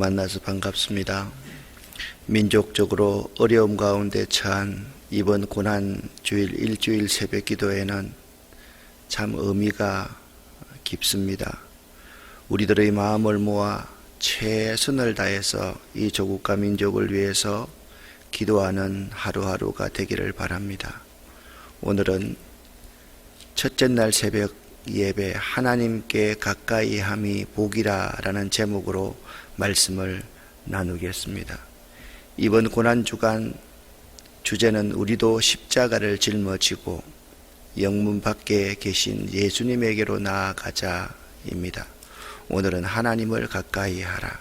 만나서 반갑습니다. 민족적으로 어려움 가운데 처한 이번 고난주일 일주일 새벽 기도에는 참 의미가 깊습니다. 우리들의 마음을 모아 최선을 다해서 이 조국과 민족을 위해서 기도하는 하루하루가 되기를 바랍니다. 오늘은 첫째 날 새벽 예배 하나님께 가까이 함이 복이라 라는 제목으로 말씀을 나누겠습니다. 이번 고난주간 주제는 우리도 십자가를 짊어지고 영문 밖에 계신 예수님에게로 나아가자입니다. 오늘은 하나님을 가까이 하라.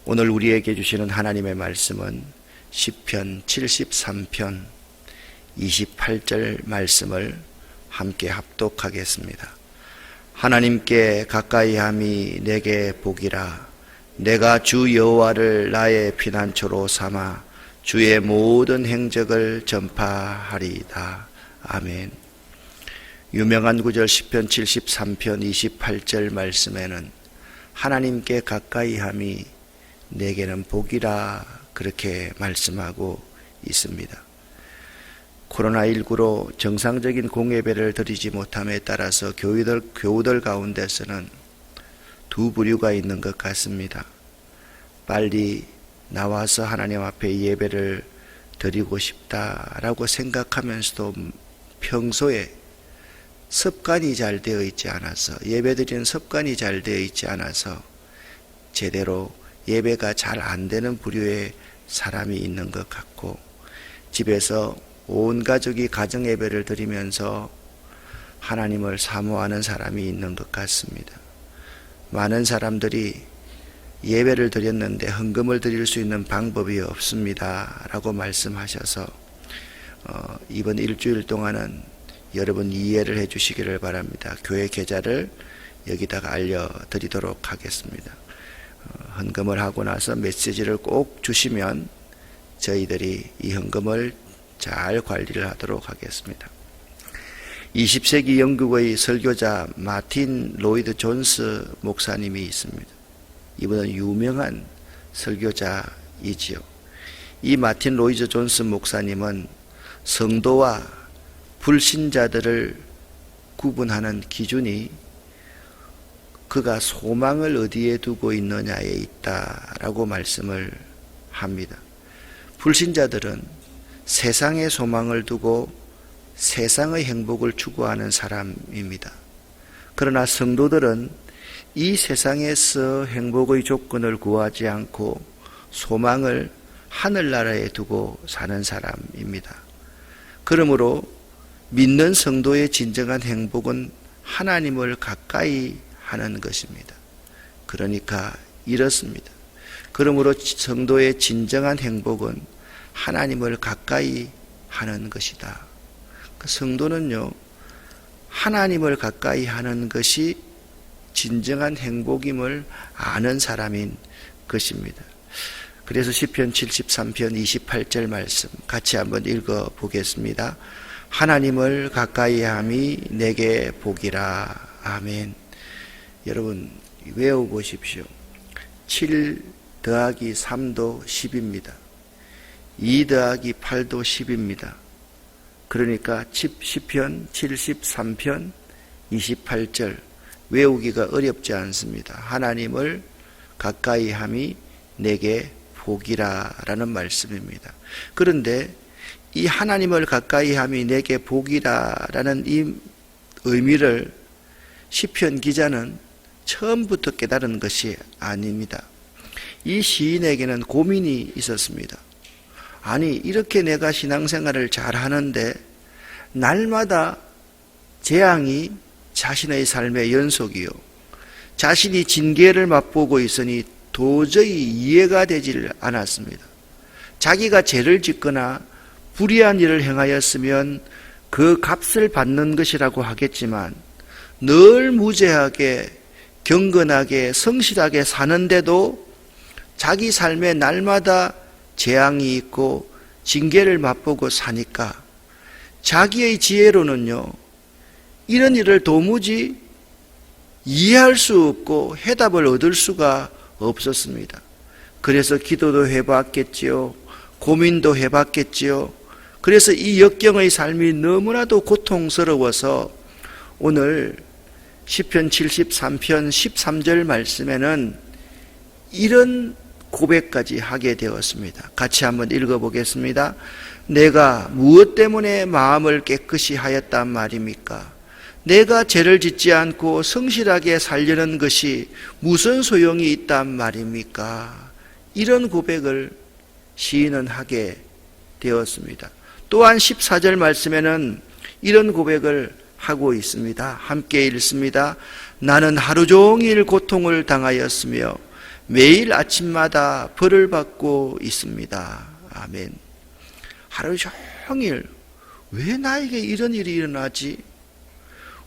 오늘 우리에게 주시는 하나님의 말씀은 시편 73편 28절 말씀을 함께 합독하겠습니다. 하나님께 가까이 함이 내게 복이라. 내가 주 여호와를 나의 피난처로 삼아 주의 모든 행적을 전파하리이다. 아멘. 유명한 구절 시편 73편 28절 말씀에는 하나님께 가까이 함이 내게는 복이라 그렇게 말씀하고 있습니다. 코로나19로 정상적인 공예배를 드리지 못함에 따라서 교우들 가운데서는 두 부류가 있는 것 같습니다. 빨리 나와서 하나님 앞에 예배를 드리고 싶다라고 생각하면서도 평소에 습관이 잘 되어 있지 않아서, 예배 드리는 습관이 잘 되어 있지 않아서 제대로 예배가 잘 안 되는 부류의 사람이 있는 것 같고, 집에서 온 가족이 가정 예배를 드리면서 하나님을 사모하는 사람이 있는 것 같습니다. 많은 사람들이 예배를 드렸는데 헌금을 드릴 수 있는 방법이 없습니다 라고 말씀하셔서 이번 일주일 동안은 여러분 이해를 해 주시기를 바랍니다. 교회 계좌를 여기다가 알려드리도록 하겠습니다. 헌금을 하고 나서 메시지를 꼭 주시면 저희들이 이 헌금을 잘 관리를 하도록 하겠습니다. 20세기 영국의 설교자 마틴 로이드 존스 목사님이 있습니다. 이분은 유명한 설교자이지요. 이 마틴 로이드 존스 목사님은 성도와 불신자들을 구분하는 기준이 그가 소망을 어디에 두고 있느냐에 있다라고 말씀을 합니다. 불신자들은 세상의 소망을 두고 세상의 행복을 추구하는 사람입니다. 그러나 성도들은 이 세상에서 행복의 조건을 구하지 않고 소망을 하늘나라에 두고 사는 사람입니다. 그러므로 믿는 성도의 진정한 행복은 하나님을 가까이 하는 것입니다. 그러니까 이렇습니다. 그러므로 성도의 진정한 행복은 하나님을 가까이 하는 것이다. 성도는요, 하나님을 가까이 하는 것이 진정한 행복임을 아는 사람인 것입니다. 그래서 시편 73편 28절 말씀 같이 한번 읽어 보겠습니다. 하나님을 가까이 함이 내게 복이라. 아멘. 여러분 외워보십시오. 7 더하기 3도 10입니다. 2 더하기 8도 10입니다. 그러니까 시편 73편 28절 외우기가 어렵지 않습니다. 하나님을 가까이 함이 내게 복이라 라는 말씀입니다. 그런데 이 하나님을 가까이 함이 내게 복이라 라는 이 의미를 시편 기자는 처음부터 깨달은 것이 아닙니다. 이 시인에게는 고민이 있었습니다. 아니, 이렇게 내가 신앙생활을 잘 하는데 날마다 재앙이 자신의 삶의 연속이요, 자신이 징계를 맛보고 있으니 도저히 이해가 되질 않았습니다. 자기가 죄를 짓거나 불의한 일을 행하였으면 그 값을 받는 것이라고 하겠지만 늘 무죄하게 경건하게 성실하게 사는데도 자기 삶에 날마다 재앙이 있고 징계를 맛보고 사니까 자기의 지혜로는요, 이런 일을 도무지 이해할 수 없고 해답을 얻을 수가 없었습니다. 그래서 기도도 해봤겠지요. 고민도 해봤겠지요. 그래서 이 역경의 삶이 너무나도 고통스러워서 오늘 시편 73편 13절 말씀에는 이런 고백까지 하게 되었습니다. 같이 한번 읽어보겠습니다. 내가 무엇 때문에 마음을 깨끗이 하였단 말입니까? 내가 죄를 짓지 않고 성실하게 살려는 것이 무슨 소용이 있단 말입니까? 이런 고백을 시인은 하게 되었습니다. 또한 14절 말씀에는 이런 고백을 하고 있습니다. 함께 읽습니다. 나는 하루 종일 고통을 당하였으며 매일 아침마다 벌을 받고 있습니다. 아멘. 하루 종일 왜 나에게 이런 일이 일어나지?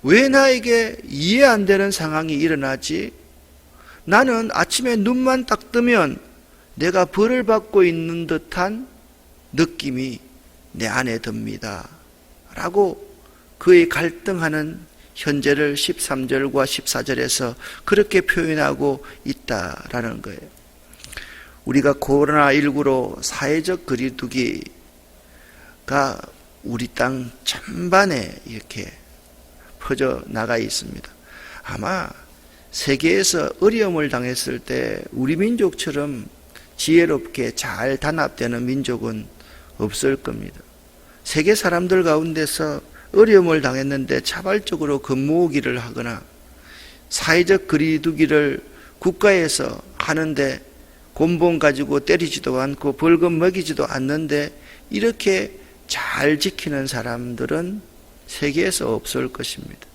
왜 나에게 이해 안 되는 상황이 일어나지? 나는 아침에 눈만 딱 뜨면 내가 벌을 받고 있는 듯한 느낌이 내 안에 듭니다. 라고 그의 갈등하는 현재를 13절과 14절에서 그렇게 표현하고 있다라는 거예요. 우리가 코로나19로 사회적 거리두기가 우리 땅 전반에 이렇게 퍼져 나가 있습니다. 아마 세계에서 어려움을 당했을 때 우리 민족처럼 지혜롭게 잘 단합되는 민족은 없을 겁니다. 세계 사람들 가운데서 어려움을 당했는데 자발적으로 근무오기를 하거나 사회적 거리두기를 국가에서 하는데 곤봉 가지고 때리지도 않고 벌금 먹이지도 않는데 이렇게 잘 지키는 사람들은 세계에서 없을 것입니다.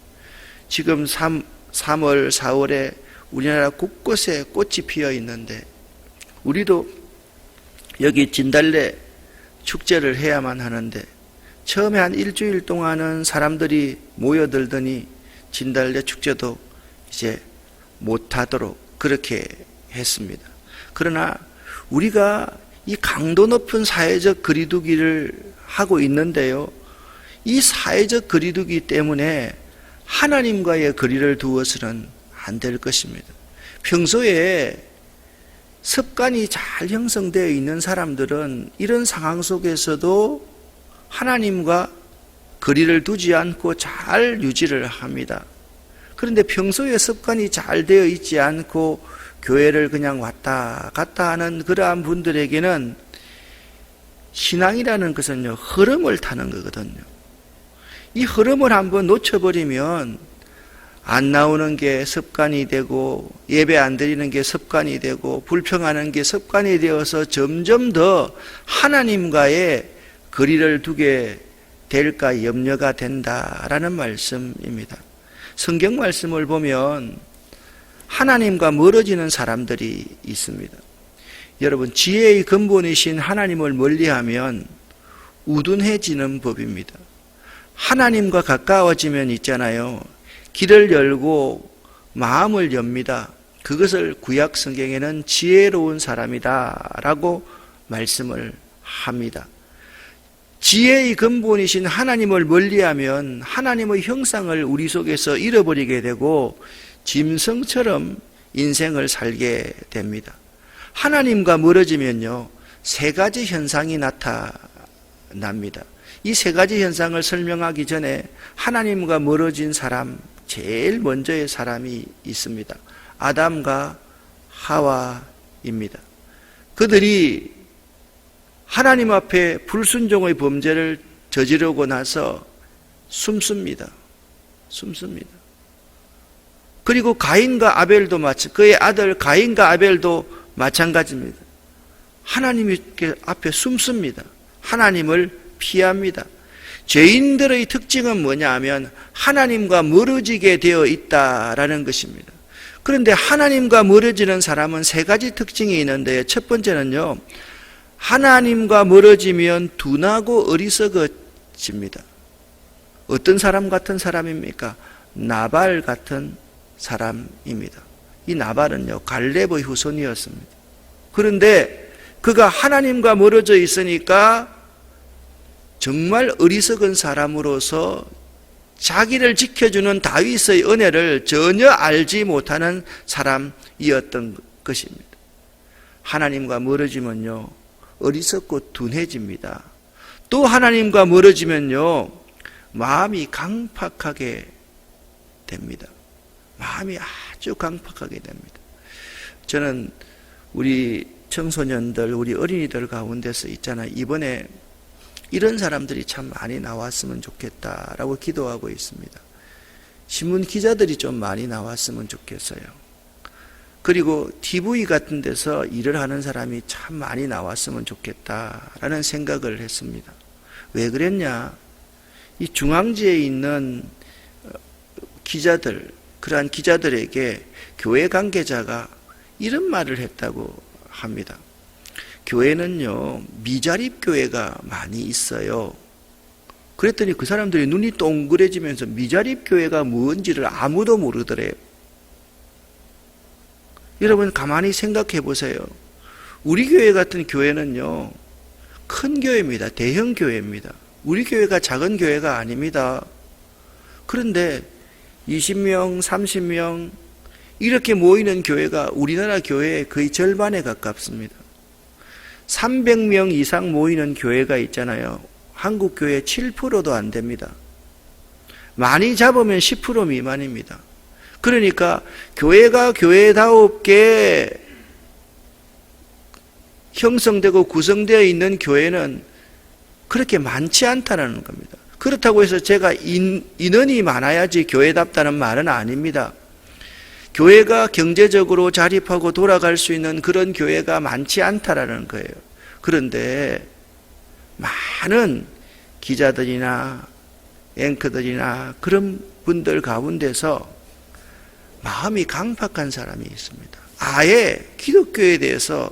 지금 3월, 4월에 우리나라 곳곳에 꽃이 피어 있는데 우리도 여기 진달래 축제를 해야만 하는데 처음에 한 일주일 동안은 사람들이 모여들더니 진달래 축제도 이제 못하도록 그렇게 했습니다. 그러나 우리가 이 강도 높은 사회적 거리두기를 하고 있는데요, 이 사회적 거리두기 때문에 하나님과의 거리를 두어서는 안 될 것입니다. 평소에 습관이 잘 형성되어 있는 사람들은 이런 상황 속에서도 하나님과 거리를 두지 않고 잘 유지를 합니다. 그런데 평소에 습관이 잘 되어 있지 않고 교회를 그냥 왔다 갔다 하는 그러한 분들에게는 신앙이라는 것은요, 흐름을 타는 거거든요. 이 흐름을 한번 놓쳐버리면 안 나오는 게 습관이 되고 예배 안 드리는 게 습관이 되고 불평하는 게 습관이 되어서 점점 더 하나님과의 거리를 두게 될까 염려가 된다라는 말씀입니다. 성경 말씀을 보면 하나님과 멀어지는 사람들이 있습니다. 여러분, 지혜의 근본이신 하나님을 멀리하면 우둔해지는 법입니다. 하나님과 가까워지면 있잖아요, 길을 열고 마음을 엽니다. 그것을 구약 성경에는 지혜로운 사람이다 라고 말씀을 합니다. 지혜의 근본이신 하나님을 멀리하면 하나님의 형상을 우리 속에서 잃어버리게 되고 짐승처럼 인생을 살게 됩니다. 하나님과 멀어지면요, 세 가지 현상이 나타납니다. 이 세 가지 현상을 설명하기 전에 하나님과 멀어진 사람, 제일 먼저의 사람이 있습니다. 아담과 하와입니다. 그들이 하나님 앞에 불순종의 범죄를 저지르고 나서 숨습니다. 그리고 가인과 아벨도 그의 아들 가인과 아벨도 마찬가지입니다. 하나님 앞에 숨습니다. 하나님을 피합니다. 죄인들의 특징은 뭐냐 하면 하나님과 멀어지게 되어 있다라는 것입니다. 그런데 하나님과 멀어지는 사람은 세 가지 특징이 있는데, 첫 번째는요, 하나님과 멀어지면 둔하고 어리석어집니다. 어떤 사람 같은 사람입니까? 나발 같은 사람입니다. 이 나발은요, 갈렙의 후손이었습니다. 그런데 그가 하나님과 멀어져 있으니까 정말 어리석은 사람으로서 자기를 지켜주는 다윗의 은혜를 전혀 알지 못하는 사람이었던 것입니다. 하나님과 멀어지면요, 어리석고 둔해집니다. 또 하나님과 멀어지면요, 마음이 강팍하게 됩니다. 마음이 아주 강팍하게 됩니다. 저는 우리 청소년들, 우리 어린이들 가운데서 있잖아요. 이번에 이런 사람들이 참 많이 나왔으면 좋겠다라고 기도하고 있습니다. 신문 기자들이 좀 많이 나왔으면 좋겠어요. 그리고 TV 같은 데서 일을 하는 사람이 참 많이 나왔으면 좋겠다라는 생각을 했습니다. 왜 그랬냐? 이 중앙지에 있는 기자들, 그러한 기자들에게 교회 관계자가 이런 말을 했다고 합니다. 교회는요, 미자립 교회가 많이 있어요. 그랬더니 그 사람들이 눈이 동그래지면서 미자립 교회가 뭔지를 아무도 모르더래요. 여러분 가만히 생각해 보세요. 우리 교회 같은 교회는요, 큰 교회입니다. 대형 교회입니다. 우리 교회가 작은 교회가 아닙니다. 그런데 20명, 30명 이렇게 모이는 교회가 우리나라 교회의 거의 절반에 가깝습니다. 300명 이상 모이는 교회가 있잖아요. 한국 교회 7%도 안 됩니다. 많이 잡으면 10% 미만입니다. 그러니까 교회가 교회다웁게 형성되고 구성되어 있는 교회는 그렇게 많지 않다는 겁니다. 그렇다고 해서 제가 인원이 많아야지 교회답다는 말은 아닙니다. 교회가 경제적으로 자립하고 돌아갈 수 있는 그런 교회가 많지 않다라는 거예요. 그런데 많은 기자들이나 앵커들이나 그런 분들 가운데서 마음이 강팍한 사람이 있습니다. 아예 기독교에 대해서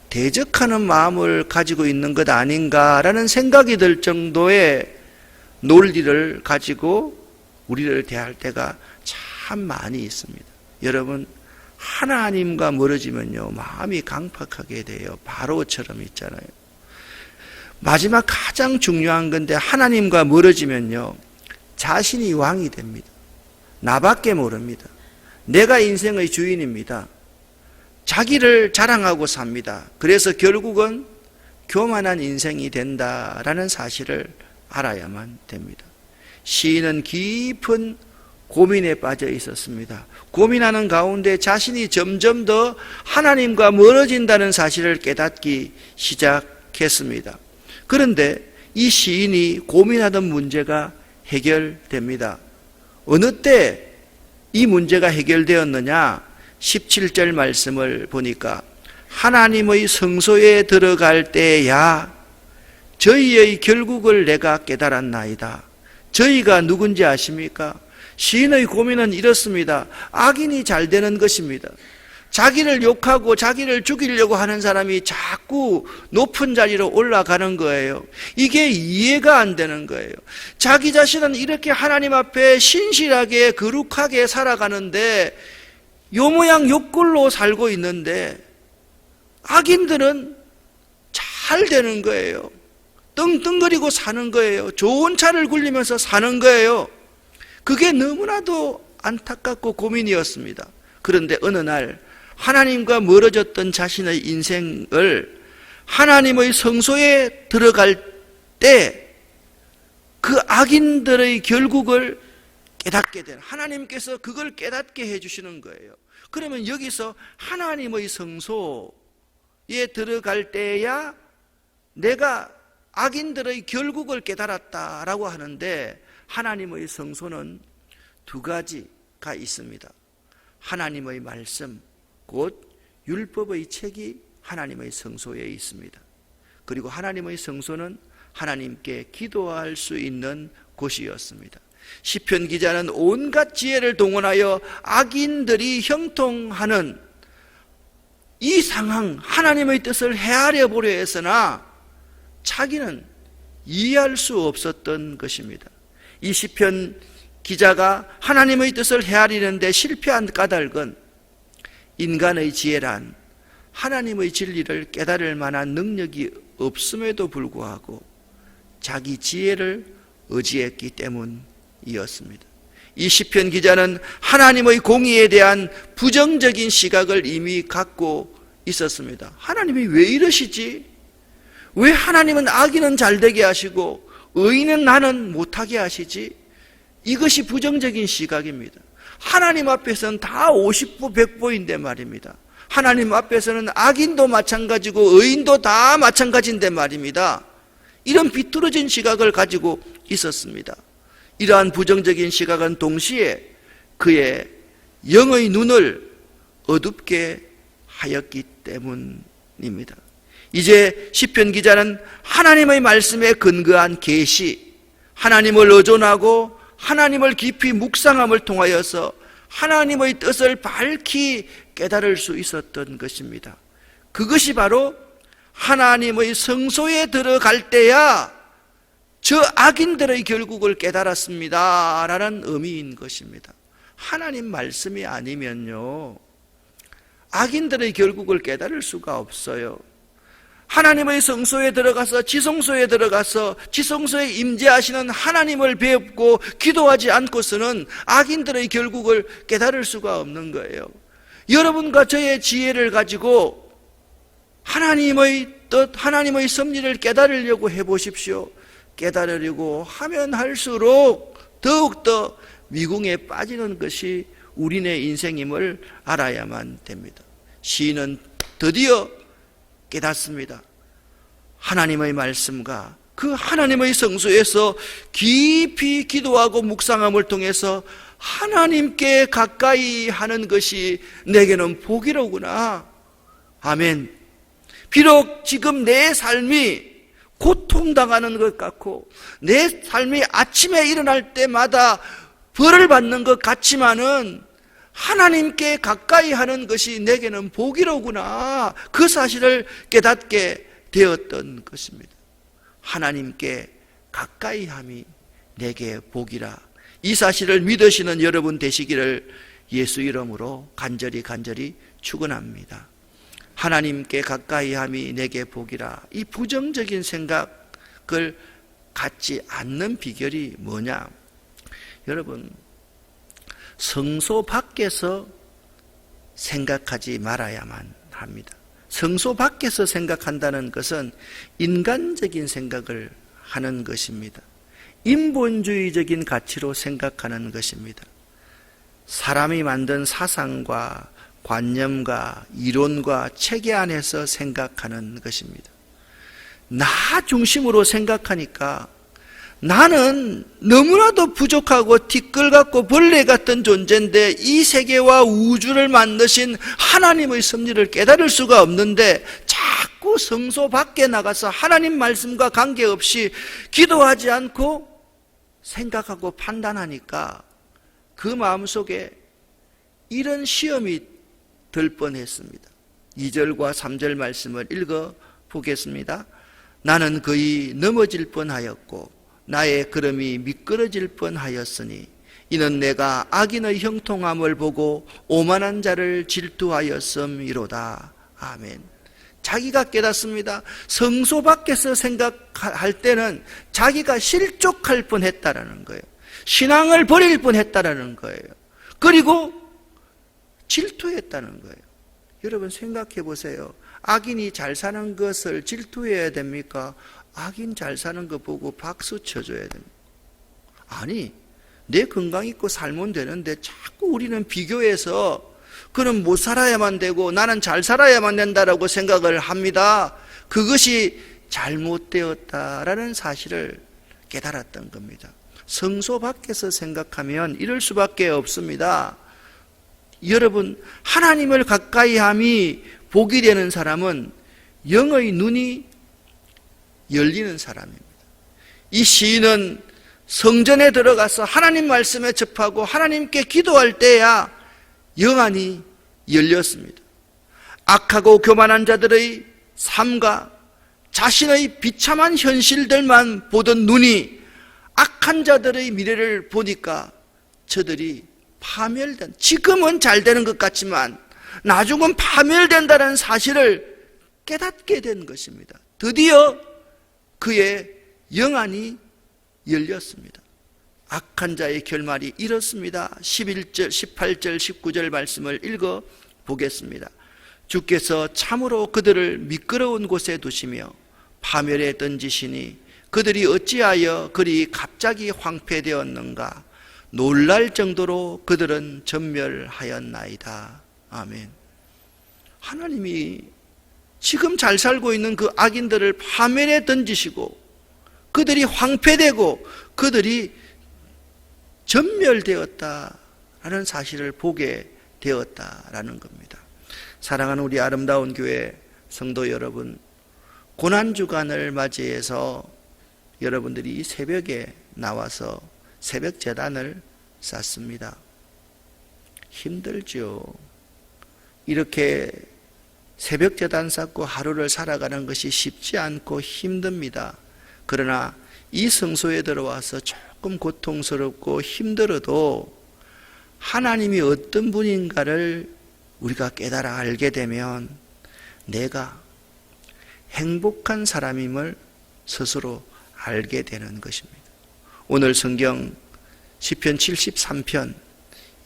대적하는 마음을 가지고 있는 것 아닌가라는 생각이 들 정도의 논리를 가지고 우리를 대할 때가 참 많이 있습니다. 여러분, 하나님과 멀어지면요, 마음이 강팍하게 돼요. 바로처럼 있잖아요. 마지막 가장 중요한 건데, 하나님과 멀어지면요, 자신이 왕이 됩니다. 나밖에 모릅니다. 내가 인생의 주인입니다. 자기를 자랑하고 삽니다. 그래서 결국은 교만한 인생이 된다라는 사실을 알아야만 됩니다. 시인은 깊은 고민에 빠져 있었습니다. 고민하는 가운데 자신이 점점 더 하나님과 멀어진다는 사실을 깨닫기 시작했습니다. 그런데 이 시인이 고민하던 문제가 해결됩니다. 어느 때 이 문제가 해결되었느냐? 17절 말씀을 보니까 하나님의 성소에 들어갈 때야 저희의 결국을 내가 깨달았나이다. 저희가 누군지 아십니까? 시인의 고민은 이렇습니다. 악인이 잘 되는 것입니다. 자기를 욕하고 자기를 죽이려고 하는 사람이 자꾸 높은 자리로 올라가는 거예요. 이게 이해가 안 되는 거예요. 자기 자신은 이렇게 하나님 앞에 신실하게 거룩하게 살아가는데 요 모양 요 꼴로 살고 있는데 악인들은 잘 되는 거예요. 떵떵거리고 사는 거예요. 좋은 차를 굴리면서 사는 거예요. 그게 너무나도 안타깝고 고민이었습니다. 그런데 어느 날 하나님과 멀어졌던 자신의 인생을 하나님의 성소에 들어갈 때 그 악인들의 결국을 깨닫게 된, 하나님께서 그걸 깨닫게 해주시는 거예요. 그러면 여기서 하나님의 성소에 들어갈 때야 내가 악인들의 결국을 깨달았다라고 하는데, 하나님의 성소는 두 가지가 있습니다. 하나님의 말씀, 곧 율법의 책이 하나님의 성소에 있습니다. 그리고 하나님의 성소는 하나님께 기도할 수 있는 곳이었습니다. 시편 기자는 온갖 지혜를 동원하여 악인들이 형통하는 이 상황, 하나님의 뜻을 헤아려 보려 했으나 자기는 이해할 수 없었던 것입니다. 이 시편 기자가 하나님의 뜻을 헤아리는데 실패한 까닭은 인간의 지혜란 하나님의 진리를 깨달을 만한 능력이 없음에도 불구하고 자기 지혜를 의지했기 때문이었습니다. 이 시편 기자는 하나님의 공의에 대한 부정적인 시각을 이미 갖고 있었습니다. 하나님이 왜 이러시지? 왜 하나님은 악인은 잘되게 하시고 의인은 나는 못하게 하시지? 이것이 부정적인 시각입니다. 하나님 앞에서는 다 50보 100보인데 말입니다. 하나님 앞에서는 악인도 마찬가지고 의인도 다 마찬가지인데 말입니다. 이런 비뚤어진 시각을 가지고 있었습니다. 이러한 부정적인 시각은 동시에 그의 영의 눈을 어둡게 하였기 때문입니다. 이제 시편 기자는 하나님의 말씀에 근거한 계시, 하나님을 의존하고 하나님을 깊이 묵상함을 통하여서 하나님의 뜻을 밝히 깨달을 수 있었던 것입니다. 그것이 바로 하나님의 성소에 들어갈 때야 저 악인들의 결국을 깨달았습니다 라는 의미인 것입니다. 하나님 말씀이 아니면요, 악인들의 결국을 깨달을 수가 없어요. 하나님의 성소에 들어가서 지성소에 임재하시는 하나님을 배웁고 기도하지 않고서는 악인들의 결국을 깨달을 수가 없는 거예요. 여러분과 저의 지혜를 가지고 하나님의 뜻, 하나님의 섭리를 깨달으려고 해보십시오. 깨달으려고 하면 할수록 더욱더 미궁에 빠지는 것이 우리네 인생임을 알아야만 됩니다. 시인은 드디어 깨닫습니다. 하나님의 말씀과 그 하나님의 성소에서 깊이 기도하고 묵상함을 통해서 하나님께 가까이 하는 것이 내게는 복이로구나. 아멘. 비록 지금 내 삶이 고통당하는 것 같고 내 삶이 아침에 일어날 때마다 벌을 받는 것 같지만은 하나님께 가까이 하는 것이 내게는 복이로구나. 그 사실을 깨닫게 되었던 것입니다. 하나님께 가까이 함이 내게 복이라. 이 사실을 믿으시는 여러분 되시기를 예수 이름으로 간절히 축원합니다. 하나님께 가까이 함이 내게 복이라. 이 부정적인 생각을 갖지 않는 비결이 뭐냐? 여러분, 성소 밖에서 생각하지 말아야만 합니다. 성소 밖에서 생각한다는 것은 인간적인 생각을 하는 것입니다. 인본주의적인 가치로 생각하는 것입니다. 사람이 만든 사상과 관념과 이론과 체계 안에서 생각하는 것입니다. 나 중심으로 생각하니까 나는 너무나도 부족하고 티끌 같고 벌레 같은 존재인데 이 세계와 우주를 만드신 하나님의 섭리를 깨달을 수가 없는데 자꾸 성소 밖에 나가서 하나님 말씀과 관계없이 기도하지 않고 생각하고 판단하니까 그 마음속에 이런 시험이 들 뻔했습니다. 2절과 3절 말씀을 읽어 보겠습니다. 나는 거의 넘어질 뻔하였고 나의 걸음이 미끄러질 뻔하였으니 이는 내가 악인의 형통함을 보고 오만한 자를 질투하였음이로다. 아멘. 자기가 깨닫습니다. 성소 밖에서 생각할 때는 자기가 실족할 뻔했다라는 거예요. 신앙을 버릴 뻔했다라는 거예요. 그리고 질투했다는 거예요. 여러분 생각해 보세요. 악인이 잘 사는 것을 질투해야 됩니까? 악인 잘 사는 거 보고 박수 쳐줘야 됩니다. 아니, 내 건강 있고 살면 되는데 자꾸 우리는 비교해서 그는 못 살아야만 되고 나는 잘 살아야만 된다라고 생각을 합니다. 그것이 잘못되었다라는 사실을 깨달았던 겁니다. 성소 밖에서 생각하면 이럴 수밖에 없습니다. 여러분, 하나님을 가까이 함이 복이 되는 사람은 영의 눈이 열리는 사람입니다. 이 시인은 성전에 들어가서 하나님 말씀에 접하고 하나님께 기도할 때야 영안이 열렸습니다. 악하고 교만한 자들의 삶과 자신의 비참한 현실들만 보던 눈이 악한 자들의 미래를 보니까 저들이 파멸된, 지금은 잘 되는 것 같지만 나중은 파멸된다는 사실을 깨닫게 된 것입니다. 드디어 그의 영안이 열렸습니다. 악한 자의 결말이 이렇습니다. 11절, 18절, 19절 말씀을 읽어 보겠습니다. 주께서 참으로 그들을 미끄러운 곳에 두시며 파멸에 던지시니 그들이 어찌하여 그리 갑자기 황폐되었는가. 놀랄 정도로 그들은 전멸하였나이다. 아멘. 하나님이 지금 잘 살고 있는 그 악인들을 파멸에 던지시고 그들이 황폐되고 그들이 전멸되었다라는 사실을 보게 되었다라는 겁니다. 사랑하는 우리 아름다운 교회 성도 여러분, 고난주간을 맞이해서 여러분들이 이 새벽에 나와서 새벽 제단을 쌓습니다. 힘들죠. 이렇게 새벽 제단 쌓고 하루를 살아가는 것이 쉽지 않고 힘듭니다. 그러나 이 성소에 들어와서 조금 고통스럽고 힘들어도 하나님이 어떤 분인가를 우리가 깨달아 알게 되면 내가 행복한 사람임을 스스로 알게 되는 것입니다. 오늘 성경 시편 73편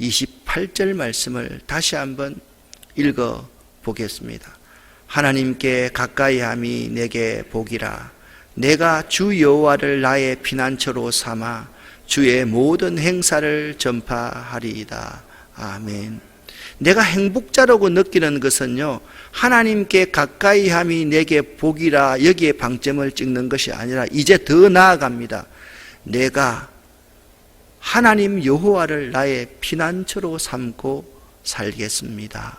28절 말씀을 다시 한번 읽어 보겠습니다. 하나님께 가까이함이 내게 복이라. 내가 주 여호와를 나의 피난처로 삼아 주의 모든 행사를 전파하리이다. 아멘. 내가 행복자라고 느끼는 것은요, 하나님께 가까이함이 내게 복이라 여기에 방점을 찍는 것이 아니라 이제 더 나아갑니다. 내가 하나님 여호와를 나의 피난처로 삼고 살겠습니다.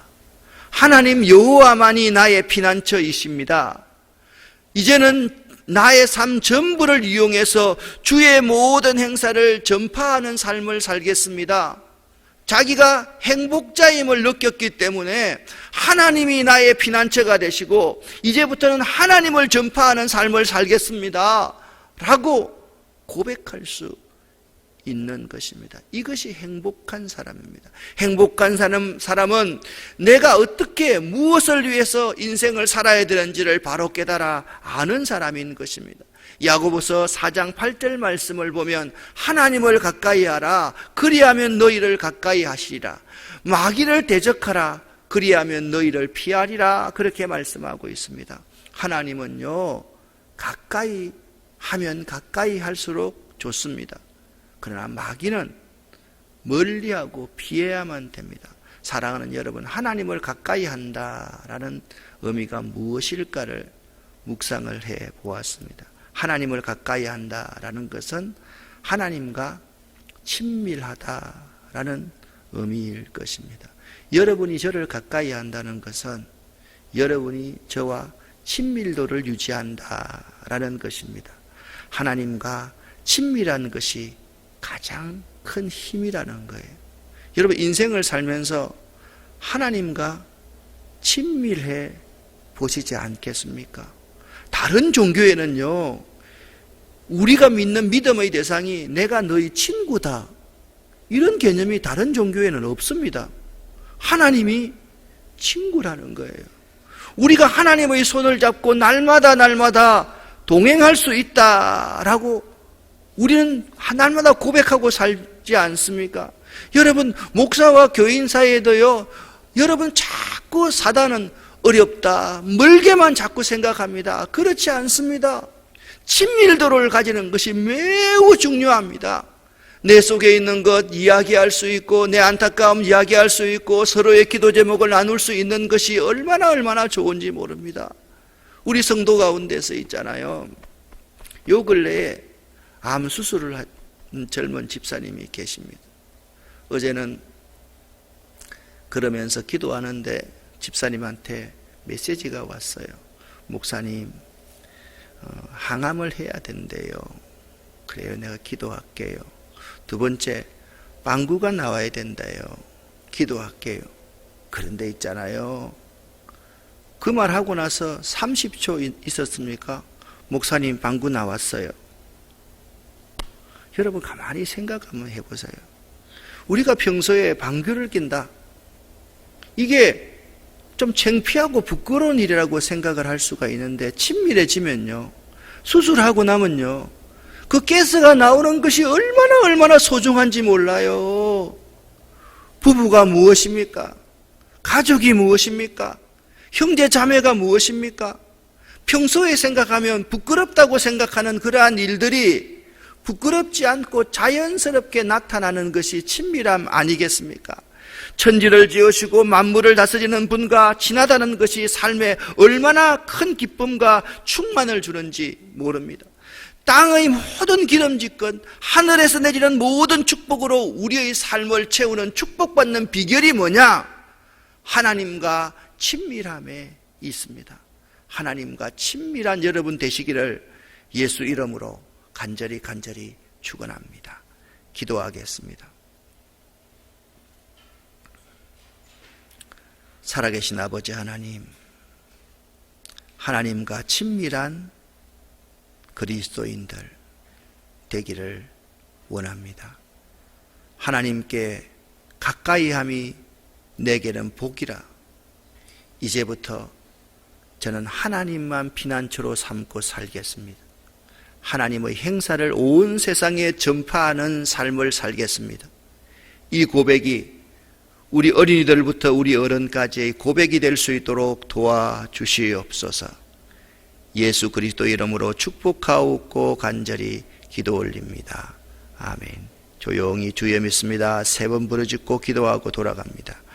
하나님 여호와만이 나의 피난처이십니다. 이제는 나의 삶 전부를 이용해서 주의 모든 행사를 전파하는 삶을 살겠습니다. 자기가 행복자임을 느꼈기 때문에 하나님이 나의 피난처가 되시고 이제부터는 하나님을 전파하는 삶을 살겠습니다 라고 고백할 수 있는 것입니다. 이것이 행복한 사람입니다. 행복한 사람은 내가 어떻게 무엇을 위해서 인생을 살아야 되는지를 바로 깨달아 아는 사람인 것입니다. 야고보서 4장 8절 말씀을 보면 하나님을 가까이 하라. 그리하면 너희를 가까이 하시리라. 마귀를 대적하라. 그리하면 너희를 피하리라. 그렇게 말씀하고 있습니다. 하나님은요, 가까이 하면 가까이 할수록 좋습니다. 그러나 마귀는 멀리하고 피해야만 됩니다. 사랑하는 여러분, 하나님을 가까이 한다라는 의미가 무엇일까를 묵상을 해 보았습니다. 하나님을 가까이 한다라는 것은 하나님과 친밀하다라는 의미일 것입니다. 여러분이 저를 가까이 한다는 것은 여러분이 저와 친밀도를 유지한다라는 것입니다. 하나님과 친밀한 것이 가장 큰 힘이라는 거예요. 여러분, 인생을 살면서 하나님과 친밀해 보시지 않겠습니까? 다른 종교에는요, 우리가 믿는 믿음의 대상이 내가 너희 친구다, 이런 개념이 다른 종교에는 없습니다. 하나님이 친구라는 거예요. 우리가 하나님의 손을 잡고 날마다 동행할 수 있다라고 우리는 날마다 고백하고 살지 않습니까? 여러분, 목사와 교인 사이에도요, 여러분 자꾸 사단은 어렵다, 멀게만 자꾸 생각합니다. 그렇지 않습니다. 친밀도를 가지는 것이 매우 중요합니다. 내 속에 있는 것 이야기할 수 있고, 내 안타까움 이야기할 수 있고, 서로의 기도 제목을 나눌 수 있는 것이 얼마나 좋은지 모릅니다. 우리 성도 가운데서 있잖아요, 요 근래에 암 수술을 한 젊은 집사님이 계십니다. 어제는 그러면서 기도하는데 집사님한테 메시지가 왔어요. 목사님, 항암을 해야 된대요. 그래요, 내가 기도할게요. 두 번째, 방구가 나와야 된대요. 기도할게요. 그런데 있잖아요, 그 말하고 나서 30초 있었습니까? 목사님, 방구 나왔어요. 여러분, 가만히 생각 한번 해보세요. 우리가 평소에 방귀를 낀다, 이게 좀 창피하고 부끄러운 일이라고 생각을 할 수가 있는데, 친밀해지면요, 수술하고 나면요, 그 가스가 나오는 것이 얼마나 소중한지 몰라요. 부부가 무엇입니까? 가족이 무엇입니까? 형제 자매가 무엇입니까? 평소에 생각하면 부끄럽다고 생각하는 그러한 일들이 부끄럽지 않고 자연스럽게 나타나는 것이 친밀함 아니겠습니까? 천지를 지으시고 만물을 다스리는 분과 지나다는 것이 삶에 얼마나 큰 기쁨과 충만을 주는지 모릅니다. 땅의 모든 기름짓건 하늘에서 내리는 모든 축복으로 우리의 삶을 채우는 축복받는 비결이 뭐냐? 하나님과 친밀함에 있습니다. 하나님과 친밀한 여러분 되시기를 예수 이름으로 간절히 축원합니다. 기도하겠습니다. 살아계신 아버지 하나님, 하나님과 친밀한 그리스도인들 되기를 원합니다. 하나님께 가까이함이 내게는 복이라. 이제부터 저는 하나님만 피난처로 삼고 살겠습니다. 하나님의 행사를 온 세상에 전파하는 삶을 살겠습니다. 이 고백이 우리 어린이들부터 우리 어른까지의 고백이 될 수 있도록 도와주시옵소서. 예수 그리스도 이름으로 축복하옵고 간절히 기도 올립니다. 아멘. 조용히 주여 믿습니다. 3번 부르짖고 기도하고 돌아갑니다.